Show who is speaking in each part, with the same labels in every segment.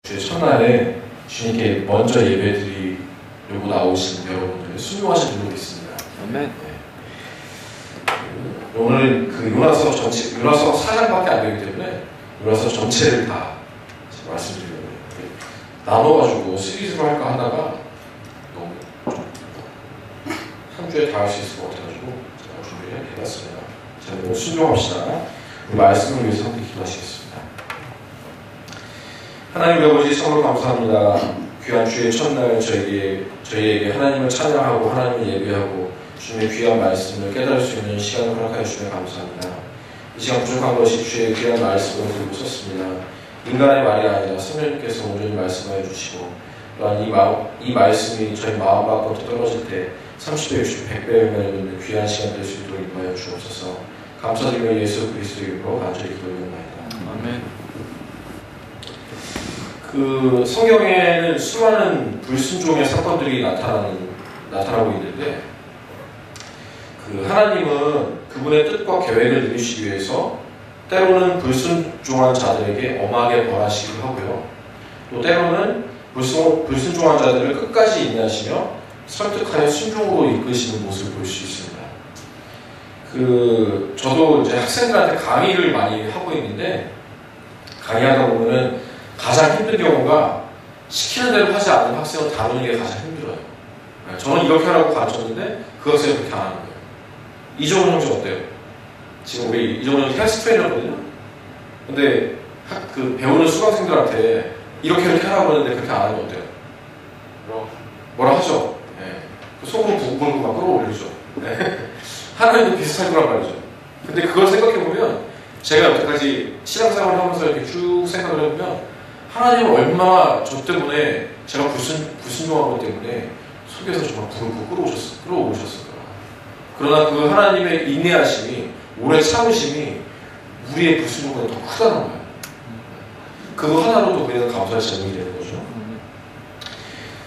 Speaker 1: 주의 첫날에 주님께 먼저 예배드리려고 나오신 여러분들의 순종하신 줄로 믿습니다.
Speaker 2: 아멘.
Speaker 1: 오늘은 그 요나서 전체, 요나서 4장밖에 안 되기 때문에 요나서 전체를 다 말씀드리려고 해요. 나눠가지고 시리즈로 할까 하다가 너무 한 주에 다 할 수 있을 것 같아가지고 제가 준비를 해봤습니다. 자, 오늘 순종합시다. 우리 말씀을 위해서 함께 기도하시겠습니다. 하나님 아버지 참으로 감사합니다. 귀한 주의 첫날 저희에게 하나님을 찬양하고 하나님을 예배하고 주님의 귀한 말씀을 깨달을 수 있는 시간을 허락하여 주시면 감사합니다. 이 시간 부족한 것이 주의 귀한 말씀을 들고 섰습니다. 인간의 말이 아니라 성령님께서 오늘 말씀하여 주시고 또한 이 말씀이 저희 마음 밖으로 떨어질 때 30배, 60배, 100배 열매를 맺는 귀한 시간 될 수 있도록 인도하여 주옵소서. 감사드리며 예수 그리스도 이름으로 간절히 기도드립니다.
Speaker 2: 아멘.
Speaker 1: 그 성경에는 수많은 불순종의 사건들이 나타나고 있는데 그 하나님은 그분의 뜻과 계획을 이루시기 위해서 때로는 불순종한 자들에게 엄하게 벌하시기도 하고요. 또 때로는 불순종한 자들을 끝까지 인내하시며 설득하여 순종으로 이끄시는 모습을 볼 수 있습니다. 저도 이제 학생들한테 강의를 많이 하고 있는데 강의하다 보면은 가장 힘든 경우가 시키는 대로 하지 않는 학생을 다루는 게 가장 힘들어요. 저는 이렇게 하라고 가르쳤는데 그 학생이 그렇게 안 하는 거예요. 이정훈 형제 어때요? 지금 우리 이정훈 형제 헬스 트레이너거든요. 근데 배우는 수강생들한테 이렇게 하라고 하는데 그렇게 안 하는 거 어때요? 뭐라 하죠? 네. 속으로 부글부글 막 끌어올리죠. 네. 하나님도 비슷할 거란 말이죠. 근데 그걸 생각해보면 제가 여태까지 신앙생활을 하면서 이렇게 쭉 생각을 해보면 하나님은 얼마나 저 때문에 제가 불순종한 것 때문에 속에서 정말 부글부글 끌어오셨을 거라. 그러나 그 하나님의 인내하심이, 오래 참으심이 우리의 불순종보다 더 크다는 거예요. 그거 하나로도 우리는 감사의 제목이 되는 거죠.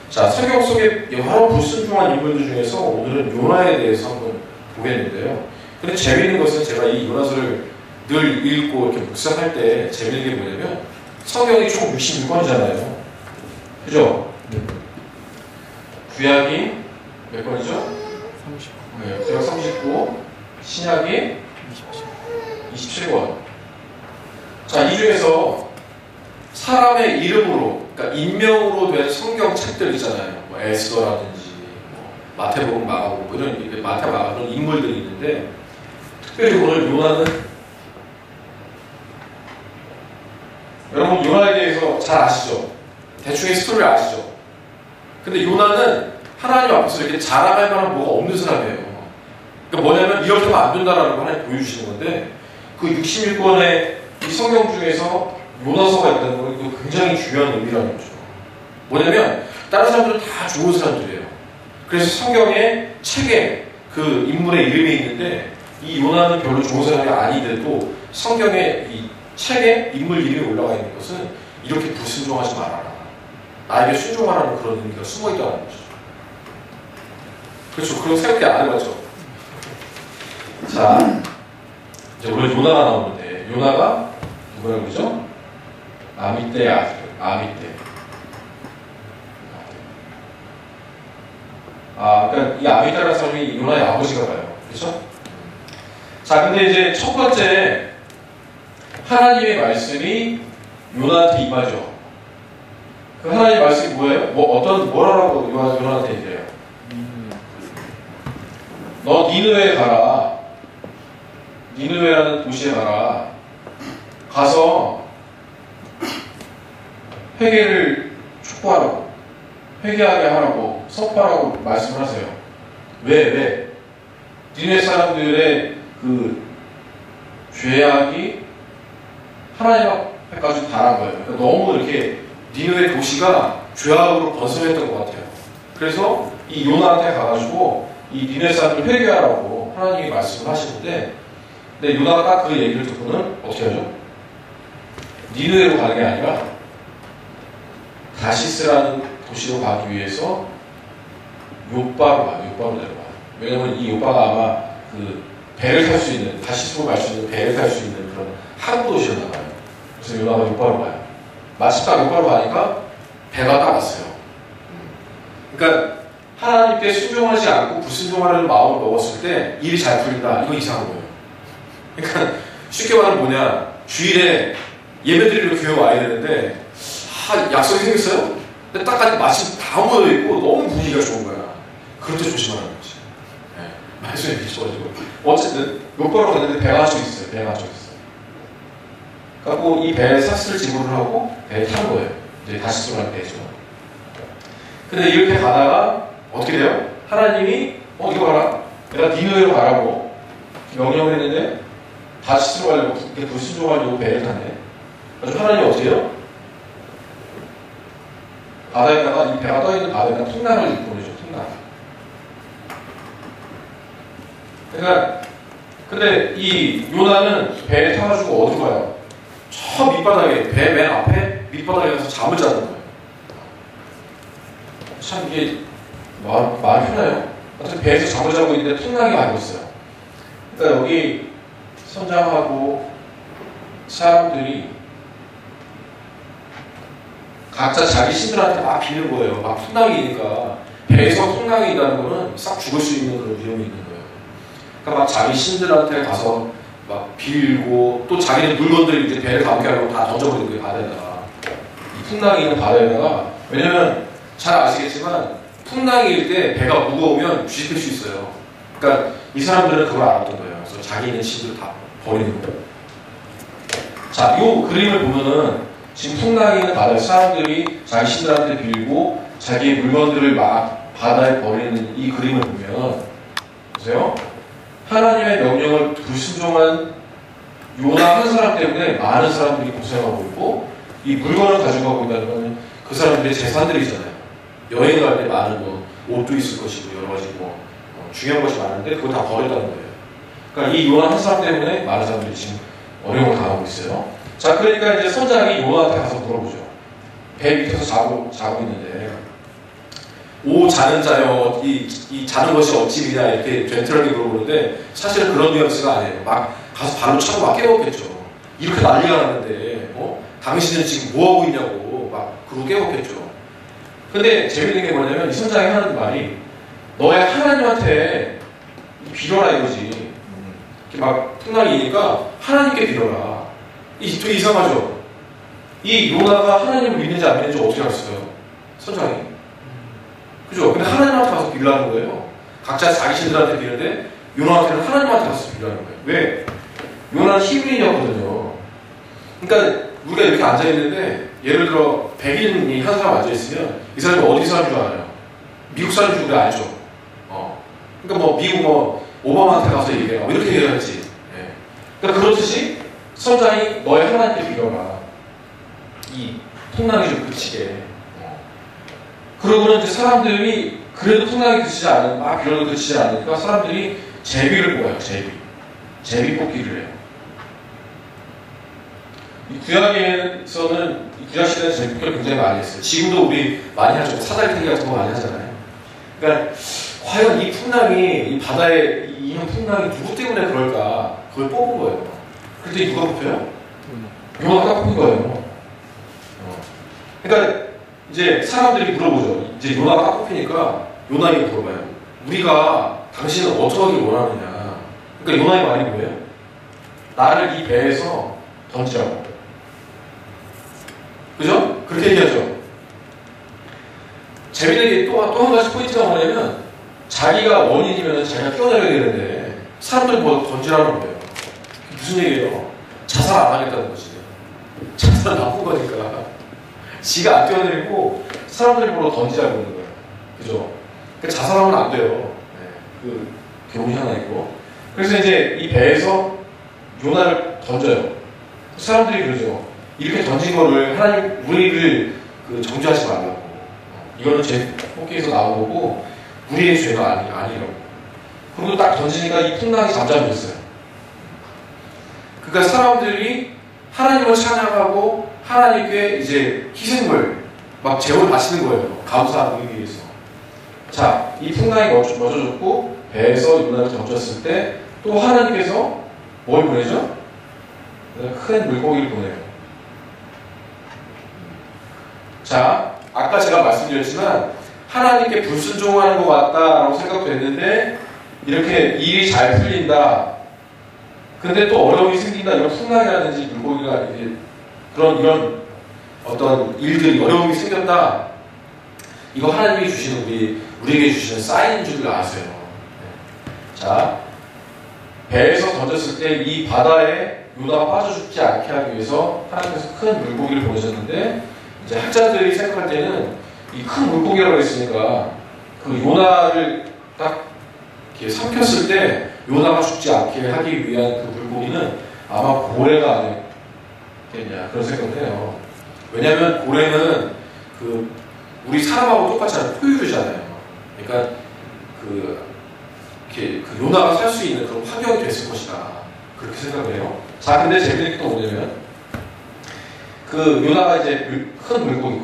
Speaker 1: 자, 성경 속에 여러 불순종한 인물들 중에서 오늘은 요나에 대해서 한번 보겠는데요. 근데 재미있는 것은 제가 이 요나서를 늘 읽고 이렇게 묵상할 때 재미있는 게 뭐냐면 성경이 총 66권이잖아요. 그죠? 구약이 몇 권이죠?
Speaker 2: 39.
Speaker 1: 네, 구약 39, 신약이 27권. 자, 이 중에서 사람의 이름으로, 그러니까 인명으로 된 성경 책들 있잖아요. 뭐 에스더라든지, 뭐 마태복음, 마가복음, 이런 마태, 마가 그런 인물들이 있는데, 특별히 오늘 요나는 여러분 요나에 대해서 잘 아시죠? 대충의 스토리를 아시죠? 근데 요나는 하나님 앞에서 이렇게 자랑할 만한 뭐가 없는 사람이에요. 그러니까 뭐냐면 이렇게 하면 안 된다라는 걸 하나님 보여주시는 건데 그 61권의 이 성경 중에서 요나서가 있다는 건 굉장히 중요한 의미라는 거죠. 뭐냐면 다른 사람들은 다 좋은 사람들이에요. 그래서 성경에 책에 그 인물의 이름이 있는데 이 요나는 별로 좋은 사람이 아니더라도 성경에 이 책에 인물 이름이 올라가 있는 것은 이렇게 불순종하지 말아라. 나에게 순종하라는 그런 의미가 숨어 있다는 거죠. 그렇죠. 그런 생각이 안 해봤죠. 자, 이제 원래 요나가 나오는데 요나가 누구라고 그러죠? 아미떼의 아들, 아미떼. 그러니까 이 아미떼라는 사람이 요나의 아버지가 봐요. 그렇죠? 자, 근데 이제 첫 번째 하나님의 말씀이 요나한테 임하죠. 그 하나님의 말씀이 뭐예요? 뭐라고 요나한테 얘기해요? 너 니느웨에 가라. 니느웨라는 도시에 가라. 가서 회개를 촉구하라고, 회개하게 하라고, 선포하라고 말씀을 하세요. 왜? 니느웨 사람들의 그 죄악이 하나님 앞에까지 달한 거예요. 그러니까 너무 이렇게 니느웨 도시가 죄악으로 번성했던 것 같아요. 그래서 이 요나한테 가가지고 이 니느웨 사람들 회개하라고 하나님이 말씀을 하시는데, 근데 요나가 딱 그 얘기를 듣고는 어떻게 하죠? 니느웨로 가는 게 아니라 다시스라는 도시로 가기 위해서 요바로 가요. 요바로 내려가요. 왜냐면 이 요바가 아마 그 배를 탈 수 있는, 다시스로 갈 수 있는 배를 탈 수 있는 그런 항구 도시였나 봐요. 그래서 요나가 요바로 가요. 마침 딱 요가로 가니까 배가 딱 왔어요. 그러니까 하나님께 순종하지 않고 불순종하려는 마음을 먹었을 때 일이 잘 풀린다. 이거 이상한 거예요. 그러니까 쉽게 말하면 뭐냐, 주일에 예배드리러 교회 와야 되는데 약속이 생겼어요? 근데 딱 마침 다 모여있고 너무 분위기가 좋은 거야. 그럴 때 조심하라는 거지. 네. 말씀이 비춰가지고 어쨌든 요가로 갔는데 배가 져 있어요. 배가 져 있어요. 그래갖고 이 배에 삭스를 지불을 하고 배에 탄 거예요. 이제 다시 돌아가는 배죠. 근데 이렇게 가다가 어떻게 돼요? 하나님이 이거 가라. 내가 니느웨로 가라고 명령을 했는데 다시 들어가려고 이렇게 불순종하려고 배를 탔네. 그래서 하나님이 어떻게 해요? 바다에다가 이 배가 떠있는 바다에다가 풍랑을 보내죠. 풍랑. 그러니까 근데 이 요나는 배에 타가지고 어디로 가요? 저 밑바닥에, 배 맨 앞에 밑바닥에 가서 잠을 자는 거예요. 참 이게 마음이 편해요. 어차피 배에서 잠을 자고 있는데 풍랑이 와고 있어요. 그러니까 여기 선장하고 사람들이 각자 자기 신들한테 막 비는 거예요. 막 풍랑이니까. 배에서 풍랑이 있다는 거는 싹 죽을 수 있는 그런 위험이 있는 거예요. 그러니까 막 자기 신들한테 가서 막 빌고, 또 자기는 물건들을 이제 배를 가볍게 하려고 다 던져버리는 거예요, 바다에다가. 이 풍랑이 있는 바다에다가. 왜냐면 잘 아시겠지만 풍랑이 일 때 배가 무거우면 뒤집힐 수 있어요. 그러니까 이 사람들은 그걸 알았던 거예요. 그래서 자기 있는 신들을 다 버리는 거예요. 자, 이 그림을 보면은 지금 풍랑이 있는 바다에 사람들이 자기 신들한테 빌고 자기의 물건들을 막 바다에 버리는 이 그림을 보면, 보세요. 하나님의 명령을 불순종한 요나 한 사람 때문에 많은 사람들이 고생하고 있고, 이 물건을 가져가고 있다는 건 그 사람들의 재산들이잖아요. 여행 갈 때 많은 옷도 있을 것이고 여러 가지 중요한 것이 많은데 그걸 다 버렸다는 거예요. 그러니까 이 요나 한 사람 때문에 많은 사람들이 지금 어려움을 당하고 있어요. 자, 그러니까 이제 선장이 요나한테 가서 물어보죠. 배 밑에서 자고 있는데, 오 자는 자여, 이 자는 것이 어찌미냐, 이렇게 젠틀하게 물어보는데 사실은 그런 뉘앙스가 아니에요. 막 가서 발로 차고 막 깨웠겠죠. 이렇게 난리가 났는데 당신은 지금 뭐하고 있냐고 막 그러고 깨웠겠죠. 근데 재밌는 게 뭐냐면 이 선장이 하는 말이 너의 하나님한테 빌어라 이거지. 이렇게 막 풍랑이니까 하나님께 빌어라. 되게 이상하죠. 이 요나가 하나님을 믿는지 안 믿는지 어떻게 알았어요? 선장이. 그죠? 근데 하나님한테 가서 빌라는 거예요. 각자 자기 신들한테 빌는데 요나한테는 하나님한테 가서 빌라는 거예요. 왜? 요나는 히브리인이었거든요. 그러니까 우리가 이렇게 앉아있는데 예를 들어 백인이 한 사람 앉아있으면 이 사람이 어디 사람인 줄 알아요? 미국 사람인 줄 우리 알죠? 그러니까 미국 오바마한테 가서 얘기해라 이렇게 얘기해야지. 네. 그러니까 그렇듯이 선장이 너의 하나님께 빌어라. 이 풍랑이 좀 그치게. 그러고는 이제 사람들이 그래도 풍랑이 그치지 않으면 막 빌어도 그치지 않으니까 사람들이 제비를 모아요. 제비 뽑기를 해요. 이 구약에서는 구약 시대는 제비 뽑기를 굉장히 많이 했어요. 지금도 우리 많이 하죠. 사다리타기 같은 거 많이 하잖아요. 그러니까 과연 이 풍랑이 이 바다에 이런 풍랑이 누구 때문에 그럴까? 그걸 뽑은 거예요. 그때 누가 뽑혀요? 요나가 뽑은 거예요. 그러니까 이제 사람들이 물어보죠. 이제 요나가 딱 뽑히니까 요나에게 물어봐요. 우리가 당신은 어떻게 하길 원하느냐. 그러니까 요나의 말이 뭐예요? 나를 이 배에서 던지라고. 그죠? 그렇게 얘기하죠. 재밌는 게 또 한 가지 포인트가 뭐냐면 자기가 원인이면 자기가 뛰어내려야 되는데 사람들 던지라는 거예요. 무슨 얘기예요? 자살 안 하겠다는 거지. 자살 나쁜 거니까. 지가 안 뛰어내리고 사람들이 보러 던지자고 그러는 거예요. 그죠? 그러니까 자살하면 안 돼요. 네. 그 교훈이 하나 있고. 그래서 이제 이 배에서 요나를 던져요. 사람들이 그러죠. 이렇게 던진 거를 하나님 우리를 정죄하지 말라고. 이거는 제 뽑기에서 나온 거고 우리의 죄가 아니라고. 그리고 딱 던지니까 이 풍랑이 잠잠해졌어요. 그러니까 사람들이 하나님을 찬양하고 하나님께 이제 희생물 막 제물 바치는 거예요. 감사하기 위해서. 자, 이 풍랑이 멎어졌고 배에서 요나를 던졌을 때 또 하나님께서 뭘 보내죠? 큰 물고기를 보내요. 자, 아까 제가 말씀드렸지만 하나님께 불순종하는 것 같다라고 생각됐는데 이렇게 일이 잘 풀린다. 근데 또 어려움이 생긴다. 이런 풍랑이라든지 물고기가 이제 이런 어떤 일들이 어려움이 생겼다. 이거 하나님이 주시는 우리에게 주시는 사인인 줄 아세요. 자, 배에서 던졌을 때 이 바다에 요나가 빠져 죽지 않게 하기 위해서 하나님께서 큰 물고기를 보내셨는데 이제 학자들이 생각할 때는 이 큰 물고기라고 했으니까 그 요나를 딱 이렇게 삼켰을 때 요나가 죽지 않게 하기 위한 그 물고기는 아마 고래가 아니겠냐 그런 생각을 해요. 왜냐하면 고래는 그 우리 사람하고 똑같이 하는 포유류잖아요. 그러니까 이렇게 그 요나가 살 수 있는 그런 환경이 됐을 것이다. 그렇게 생각을 해요. 자, 근데 재밌는 게 또 뭐냐면 그 요나가 이제 큰 물고기,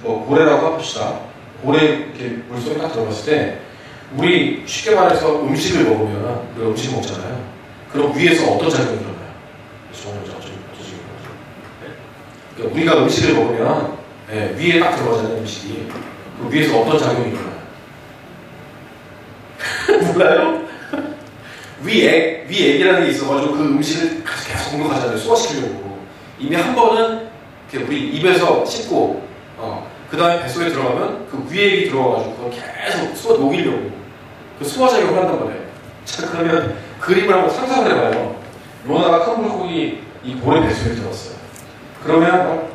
Speaker 1: 뭐 고래라고 합시다. 고래 이렇게 물속에 딱 들어갔을 때 우리 쉽게 말해서 음식을 먹으면 우리가 음식 먹잖아요. 그럼 위에서 어떤 작용이 일어나요? 그러니까 우리가 음식을 먹으면 위에 딱 들어가잖아요. 음식이. 그 위에서 어떤 작용이 일어나요? 몰라요? 위액이라는 게 있어가지고 그 음식을 계속 공격하잖아요. 소화시키려고. 이미 한 번은 우리 입에서 씹고 그 다음에 뱃속에 들어가면 그 위액이 들어가가지고 그걸 계속 녹이려고 그 소화작용을 한단 말이에요. 자, 그러면 그림을 한번 상상을 해봐요. 요나가 큰 물고기 이 고래 뱃속에 들어갔어요. 그러면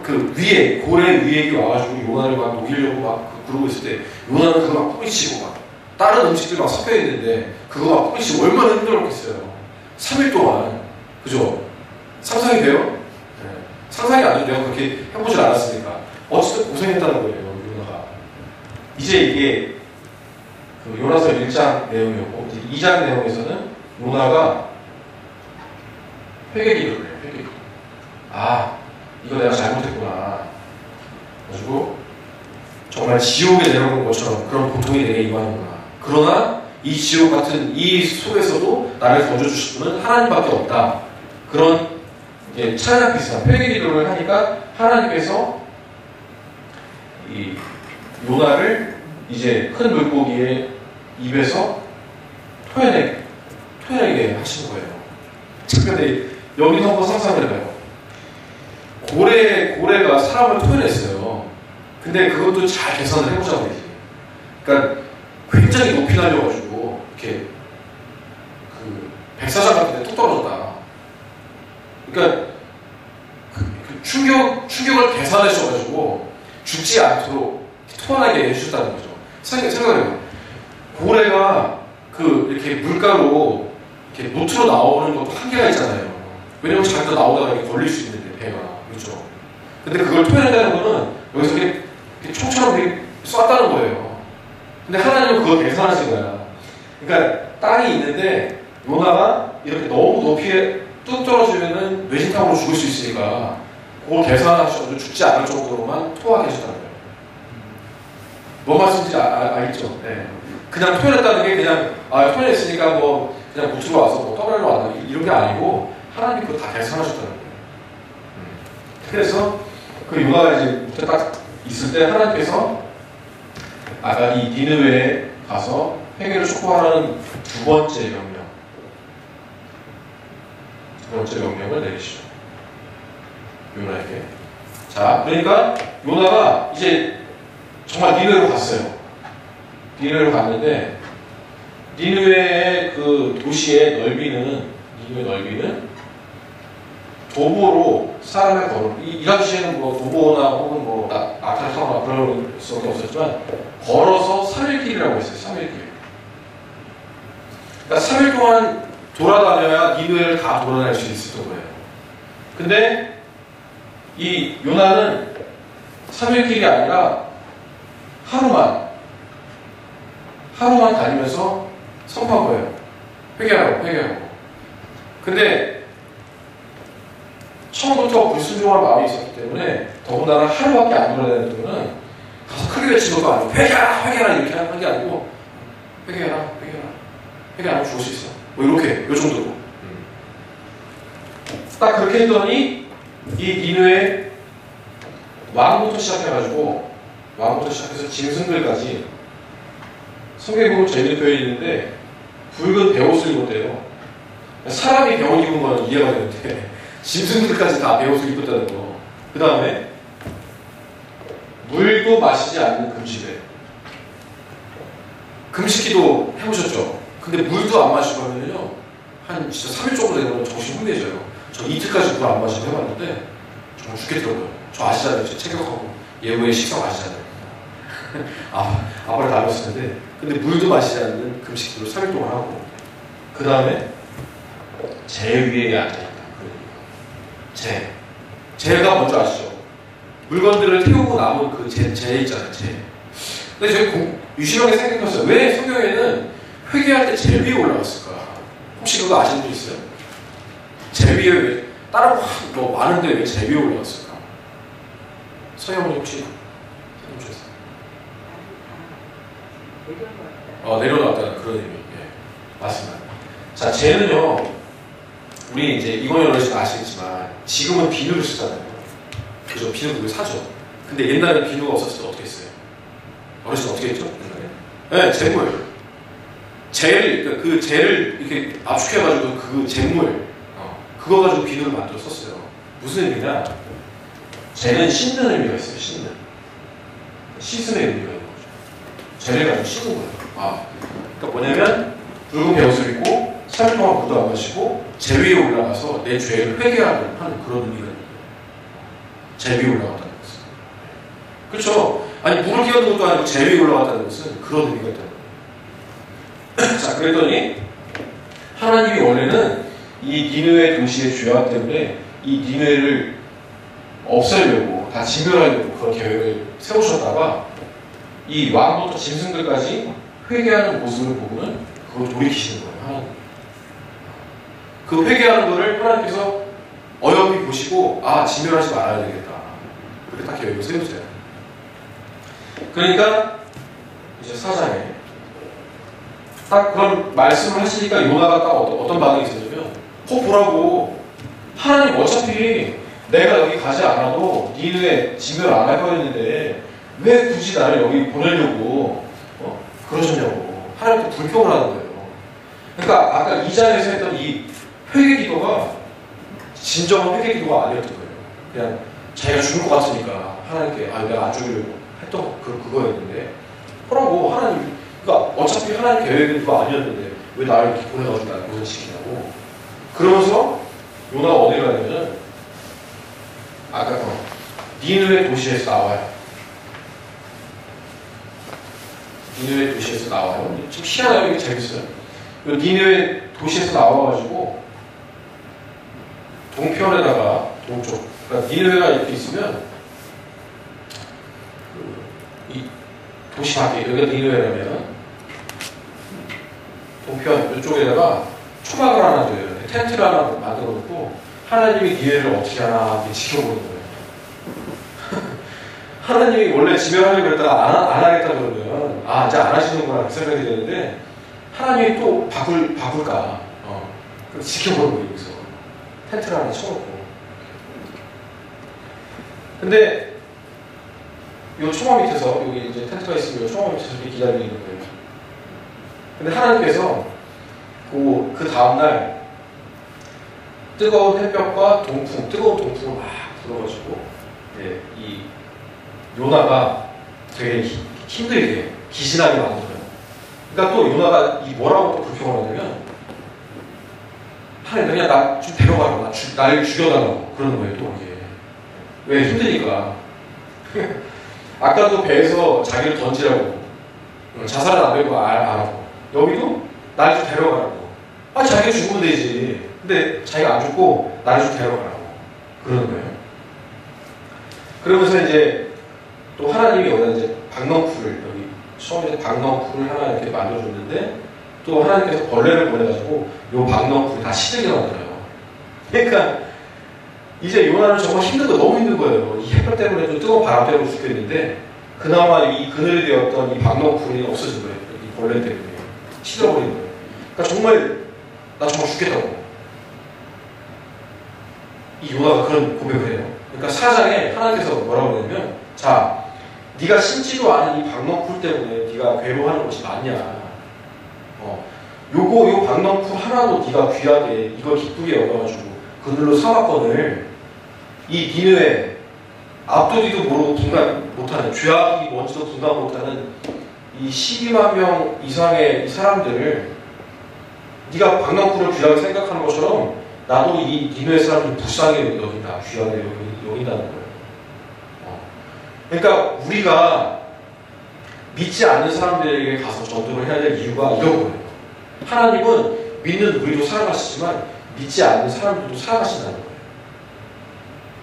Speaker 1: 그 위에 고래 위액이 와가지고 요나를 막 녹이려고 막 그러고 있을 때 요나는 그거 막 뿌리치고 막 다른 음식들 막 섞여 있는데 그거 막 뿌리치고 얼마나 힘들었겠어요. 3일 동안. 그죠? 상상이 돼요? 네. 상상이 안 돼요. 그렇게 해보질 않았으니까. 어쨌든 고생했다는 거예요. 요나가. 이제 이게 그 요나서 1장 내용이었고 2장 내용에서는 요나가 회개기도를 해요. 회개기도. 아, 이거 내가 잘못했구나. 그래가지고 정말 지옥에 내려온 것처럼 그런 고통이 내게 임하는구나. 그러나 이 지옥 같은 이 속에서도 나를 건져주실 분은 하나님밖에 없다. 그런 찬양 비슷한 회개기도를 하니까 하나님께서 이 요나를 이제 큰 물고기의 입에서 토해내게 하시는 거예요. 근데 여기서 한번 상상을 해봐요. 고래가 사람을 토해냈어요. 근데 그것도 잘 계산을 해보자고 해야지. 그러니까 굉장히 높이 날려가지고 이렇게 그 백사장 같은 데 뚝 떨어졌다. 그러니까 그 충격을 계산하셔가지고 죽지 않도록 토하게 해주셨다는 거죠. 생각해요. 고래가 이렇게 물가로 이렇게 노트로 나오는 것도 한계가 있잖아요. 왜냐면 자기가 나오다가 이렇게 걸릴 수 있는데 배가. 그렇죠. 근데 그걸 토해낸다는 거는 여기서 이렇게 총처럼 이렇게 쐈다는 거예요. 근데 하나님은 그걸 계산하신 거야. 그러니까 땅이 있는데 요나가 이렇게 너무 높이에 뚝 떨어지면은 뇌진탕으로 죽을 수 있으니까 그걸 계산하셔서 죽지 않을 정도로만 토하게 하셨다는 거예요. 뭔 말씀인지 알겠죠? 네. 그냥 토해냈다는 게 그냥 토해냈으니까 뭐 그냥 무트로 와서 뭐 떠나려 왔다 이런 게 아니고 하나님 그거 다 계산하셨다는 거예요. 그래서 그 요나가 이제 무트에 딱 있을 때 하나님께서 아까 이 니느웨에 가서 회개를 촉구하라는 두 번째 명령을 내리시죠. 요나에게. 자, 그러니까 요나가 이제 정말 니느웨로 갔어요. 니느웨로 갔는데 니느웨의 그 도시의 넓이는 도보로 사람의 걸음, 이 당시에는 뭐 도보나 혹은 뭐 낙타를 타거나 그럴 수밖에 없었지만 걸어서 3일길이라고 했어요. 3일길. 그러니까 3일 동안 돌아다녀야 니느웨를 다 돌아다닐 수 있었던 거예요. 근데 이 요나는 3일길이 아니라 하루만 다니면서 선포한 거예요. 회개하라고. 근데 처음부터 불순종할 마음이 있었기 때문에 더군다나 하루밖에 안 돌아다니는 거는 가서 크게 외친 것도 아니고 회개하라 이렇게 하는 게 아니고 회개 안 하면 죽을 수 있어. 뭐 이렇게 요 정도로. 딱 그렇게 했더니 이 니느웨 왕부터 시작해서 짐승들까지 성경에 보면 재밌는 표현이 있는데 붉은 베옷을 입었대요. 사람이 베옷 입은 거는 이해가 되는데 짐승들까지 다 베옷을 입었다는 거. 그 다음에 물도 마시지 않는 금식을. 금식기도 해보셨죠? 근데 물도 안 마시고 하면요 한 진짜 3일 정도 되면 정신 혼미해져요. 저 이틀까지 물 안 마시고 해봤는데 정말 죽겠더라고요. 저 아시잖아요. 저 체격하고 예후의 식성 아시잖아요. 아빠를 닮았을 텐데 근데 물도 마시지 않는 금식기로 3일 동안 하고 그 다음에 재 위에 앉아있다. 재가 뭔지 아시죠? 물건들을 태우고 남은 그 재 있잖아요. 재. 근데 저희 유심하게 생각해봤어요. 왜 성경에는 회개할 때 재 위에 올라갔을까? 혹시 그거 아시는 분 있어요? 재 위에 왜 다른 거 많은데 왜 재 위에 올라갔을까? 서영훈이 혹시 생각 주셨어요? 내려놨다는 그런 의미. 예, 맞습니다. 자, 재는요, 우리 이제 이번에 어르신 아시겠지만 지금은 비누를 쓰잖아요. 그죠? 비누를 사죠. 근데 옛날에 비누가 없었을 때 어떻게 했어요? 어르신 어떻게 했죠? 네, 잿물. 그 젤을 이렇게 압축해가지고 그 잿물, 그거 가지고 비누를 만들어 썼어요. 무슨 의미냐? 젤은 씻는 의미가 있어요. 씻음의 의미가 있는 거죠. 젤을 가지고 씻는 거예요. 그러니까 뭐냐면 붉은 베옷을 입고 3일 동안 물도 안 마시고 재 위에 올라가서 내 죄를 회개하는 그런 의미가 있는 거예요. 재 위에 올라갔다는 것은. 그렇죠? 아니 물을 끼얹는 것도 아니고 재 위에 올라갔다는 것은 그런 의미가 있다는 거예요. 자, 그랬더니 하나님이 원래는 이 니느웨 도시의 죄악 때문에 이 니느웨를 없애려고 다 진멸하려고 그런 계획을 세우셨다가 이 왕부터 짐승들까지 회개하는 모습을 보고는 그걸 돌이키시는 거예요. 하나님. 그 회개하는 거를 하나님께서 어여삐 보시고 진멸하지 말아야 되겠다. 그렇게 딱 계획을 세우세요. 그러니까 이제 4장에 딱 그런 말씀을 하시니까 요나가 딱 어떤 반응이 있었냐면 보라고 하나님 어차피 내가 여기 가지 않아도 니느웨 진멸 안 할 거였는데 왜 굳이 나를 여기 보내려고 그러셨냐고 하나님께 불평을 하는 거예요. 그러니까 아까 2장에서 했던 이 회개 기도가 진정한 회개 기도가 아니었던 거예요. 그냥 자기가 죽을 것 같으니까 하나님께 내가 안 죽으려고 했던 그거였는데 그러고 하나님 그러니까 어차피 하나님 계획은 그거 아니었는데 왜 나를 이렇게 보내가지고 나를 고생시키냐고 그러면서 요나가 어디를 가냐면 아까 니느웨 도시에서 나와요. 니느웨 도시에서 나와요. 좀 희한하게 이게 재밌어요. 니느웨 도시에서 나와가지고 동편에다가 동쪽 그러니까 니느웨가 이렇게 있으면 이 도시 밖에 여기가 니느웨라면 동편 이쪽에다가 초막을 하나 줘요. 텐트를 하나 만들어 놓고 하나님이 니느웨를 어떻게 하나 이렇게 지켜보는 거예요. 하나님이 원래 지멸하려고 그랬다가 안 하겠다 그러면 이제 안 하시는구나 그 생각이 되는데 하나님이 또 바꿀까 지켜보는 거예요. 여기서 텐트를 하나 쳐놓고 근데 요 초막 밑에서 여기 이제 텐트가 있으면 요 초막 밑에서 이렇게 기다리고 있는 거예요. 근데 하나님께서 그 다음날 뜨거운 햇볕과 뜨거운 동풍을 막 불어가지고 이 요나가 되게 힘들게 기신하게 만들어요. 그러니까 또 요나가 뭐라고 또 불평을 하냐면 하나님 그냥 나 좀 데려가라. 날 죽여달라고 그러는 거예요. 또 이게 왜 힘드니까 아까도 배에서 자기를 던지라고 자살은 안 되고 안 하고 여기도 날 좀 데려가라고 자기가 죽으면 되지. 근데 자기가 안 죽고 나를 좀 데려가라고 그러는 거예요. 그러면서 이제 또 하나님이 원하는 이제 박넝쿨을 여기 처음에 박넝쿨을 하나 이렇게 만들어줬는데 또 하나님께서 벌레를 보내가지고 요 박넝쿨이 다 시들게 만들어요. 그러니까 이제 요나는 정말 힘든 거 너무 힘든 거예요. 이 햇볕 때문에 좀 뜨거운 바람 때문에 죽겠는데 그나마 이 그늘이 되었던 이 박넝쿨이 없어진 거예요. 이 벌레 때문에 시들어버린 거예요. 그러니까 정말 나 정말 죽겠다고 이 요나가 그런 고백을 해요. 그러니까 4장에 하나님께서 뭐라고 하냐면, 자, 네가 심지도 않은 이 박넝쿨 때문에 네가 괴로워하는 것이 맞냐. 요 박넝쿨 하나도 네가 귀하게 이걸 기쁘게 여겨가지고 그늘로 삼았거늘 이 니느웨 앞도리도 모르고 분간 못하는, 죄악이 뭔지도 분간 못하는 이 12만 명 이상의 이 사람들을 네가 박넝쿨을 귀하게 생각하는 것처럼 나도 이 니느웨 사람들을 불쌍하게 여긴다, 귀하게 여긴다는 거예요. 그러니까 우리가 믿지 않는 사람들에게 가서 전도를 해야 될 이유가 이런 거예요. 하나님은 믿는 우리도 살아가시지만 믿지 않는 사람들도 살아가신다는 거예요.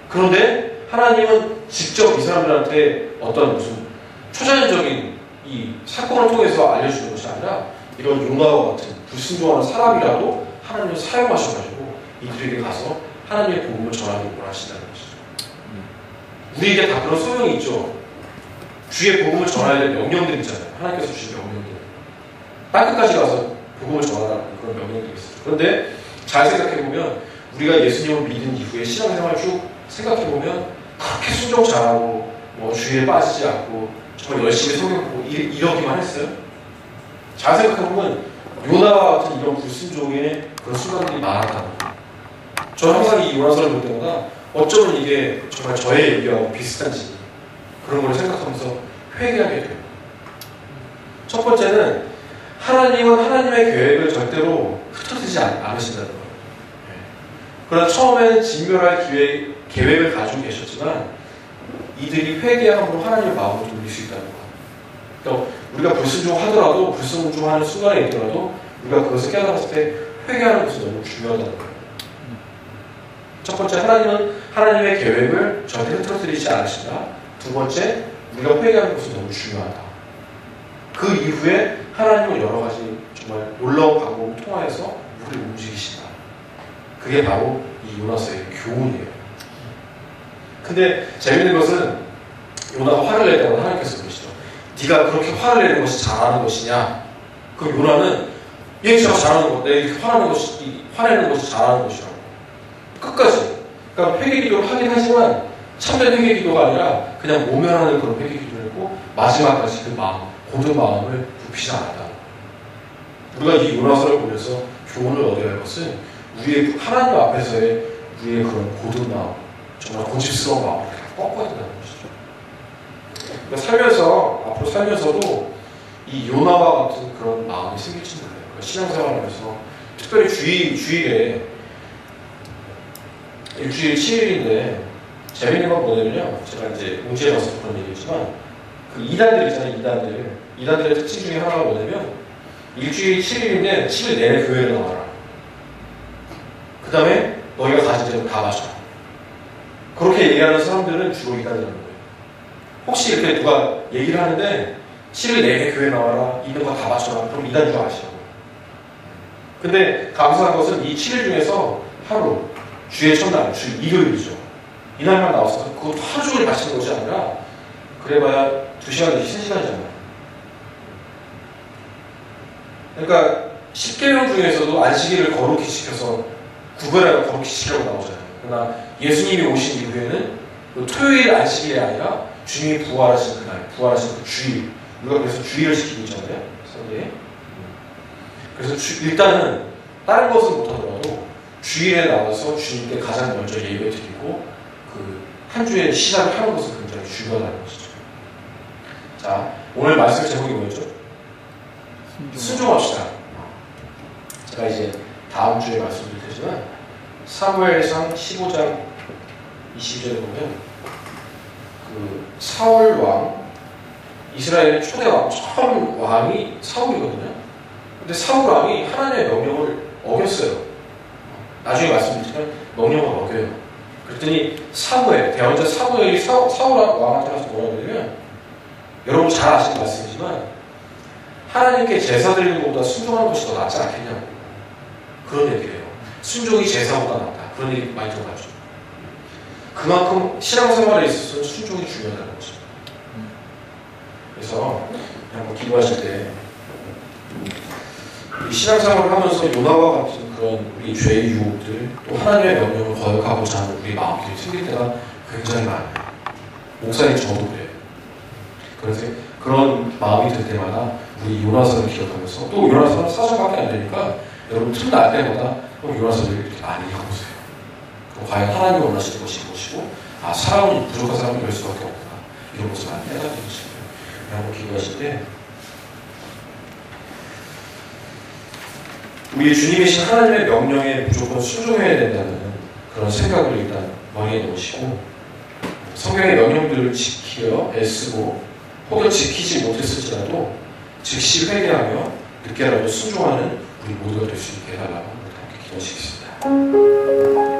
Speaker 1: 그런데 하나님은 직접 이 사람들한테 어떤 무슨 초자연적인 이 사건을 통해서 알려주는 것이 아니라 이런 요나와 같은 불순종하는 사람이라도 하나님을 사용하셔가지고 이들에게 가서 하나님의 복음을 전하기를 원하신다는 것이죠. 우리에게 다 그런 소명이 있죠. 주의 복음을 전해야 될 명령들 있잖아요. 하나님께서 주신 명령들. 땅끝까지 가서 복음을 전하라는 그런 명령들이 있어요. 그런데 잘 생각해보면 우리가 예수님을 믿은 이후에 신앙생활을 쭉 생각해보면 그렇게 순종 잘하고 뭐 주의에 빠지지 않고 정말 열심히 성경 보고 이러기만 했어요. 잘 생각해보면 요나와 같은 이런 불순종의 그런 순간들이 많았다는 거예요. 저는 항상 이 요나서를 볼 때마다 어쩌면 이게 정말 저의 얘기하고 비슷한지 그런 걸 생각하면서 회개하게 돼요. 첫 번째는 하나님은 하나님의 계획을 절대로 흩어지지 않으신다는 거예요. 그러나 처음에는 진멸할 계획을 가지고 계셨지만 이들이 회개함으로 하나님의 마음을 돌릴 수 있다는 거예요. 그러니까 우리가 불순종하더라도 불순종하는 순간에 있더라도 우리가 그것을 깨달았을 때 회개하는 것이 너무 중요하다는 거예요. 첫 번째, 하나님은 하나님의 계획을 절대 흐트러뜨리지 않으신다. 두 번째, 우리가 회개하는 것이 너무 중요하다. 그 이후에 하나님은 여러 가지 정말 놀라운 방법을 통하여서 우리를 움직이신다. 그게 바로 이 요나서의 교훈이에요. 근데 재밌는 것은 요나가 화를 낼 때마다 하나님께서 그러시죠. 네가 그렇게 화를 내는 것이 잘하는 것이냐? 그럼 요나는 얘가 잘하는 것, 내가 이렇게 화내는 것이 잘하는 것이라고. 끝까지. 그러니까 회개기도를 하긴 하지만 참된 회개기도가 아니라 그냥 모면하는 그런 회개기도를 했고 마지막까지 그 마음, 고든 마음을 굽히지 않았다. 우리가 이 요나서를 보면서 교훈을 얻어야 할 것은 우리의 하나님 앞에서의 우리의 그런 고든 마음, 정말 고집스러운 마음을 꺾어야 된다는 것이죠. 그러니까 앞으로 살면서도 이 요나와 같은 그런 마음이 생길지는 몰라요. 그러니까 신앙생활하면서 특별히 주일에 일주일 7일인데 재밌는 건 뭐냐면요. 제가 이제 웅지에 가서 그런 얘기했지만 그 이단들 있잖아요. 이단들의 특징 중에 하나가 뭐냐면 일주일 7일인데 7일 내내 교회를 나와라. 그 다음에 너희가 가진 대로 다 마셔. 그렇게 얘기하는 사람들은 주로 이단이라는 거예요. 혹시 이렇게 누가 얘기를 하는데 7일 내내 교회 나와라. 있는 거 다 마셔라. 그럼 이단인 줄 아시라고. 근데 감사한 것은 이 7일 중에서 하루 주의 첫날, 주 일요일이죠. 이날만 나와서 그것도 하루 종일 마시는 것이 아니라 그래봐야 2시간 내지 3시간이잖아요. 그러니까 10계명 중에서도 안식일을 거룩히 지켜서 구별하여 거룩히 지키라고 나오잖아요. 그러나 예수님이 오신 이후에는 그 토요일 안식일이 아니라 주님이 부활하신 그날, 부활하신 그 주일, 우리가 그래서 주일을 지키고 있잖아요. 선대에. 그래서 일단은 다른 것은 못하더라도 주일에 나와서 주님께 가장 먼저 예배 드리고 그 한 주의 시작을 하는 것은 굉장히 중요하다는 것이죠. 자, 오늘 말씀 제목이 뭐였죠? 순종합시다. 제가 이제 다음 주에 말씀드릴 테지만 사무엘상 15장 22절에 보면 그 사울 왕, 이스라엘의 초대 왕, 처음 왕이 사울이거든요. 근데 사울 왕이 하나님의 명령을 어겼어요. 나중에 말씀드리지만 명령을 어겨요. 그랬더니 사무엘, 대언자 사무엘이 사울 왕한테 가서 뭐라고 하냐면, 여러분 잘 아시는 말씀이지만 하나님께 제사 드리는 것보다 순종하는 것이 더 낫지 않겠냐고 그런 얘기예요. 순종이 제사보다 낫다. 그런 얘기 많이 들어봤죠. 그만큼 신앙생활에 있어서 순종이 중요하다는 거죠. 그래서 그냥 기도하실 때 이 신앙생활을 하면서 요나와 같은 그런 우리 죄의 유혹들, 또 하나님의 명령을 거역하고자 하는 우리 마음들이 생길 때가 굉장히 많아요. 목사님 저도 그래요. 그래서 그런 마음이 들 때마다 우리 요나서를 기억하면서, 또 요나서는 사정밖에 안 되니까 여러분 틈날 때마다 요나서를 이렇게 많이 읽어보세요. 과연 하나님이 원하시는 것이 무엇이고, 사람은 부족한 사람은 이럴 수밖에 없구나, 이런 것을 많이 깨닫게 되시고요. 한번 기도하실 때 우리 주님이신 하나님의 명령에 무조건 순종해야 된다는 그런 생각을 일단 머리에 넣으시고, 성경의 명령들을 지키려 애쓰고 혹은 지키지 못했을지라도 즉시 회개하며 늦게라도 순종하는 우리 모두가 될 수 있게 해달라고 함께 기도하시겠습니다.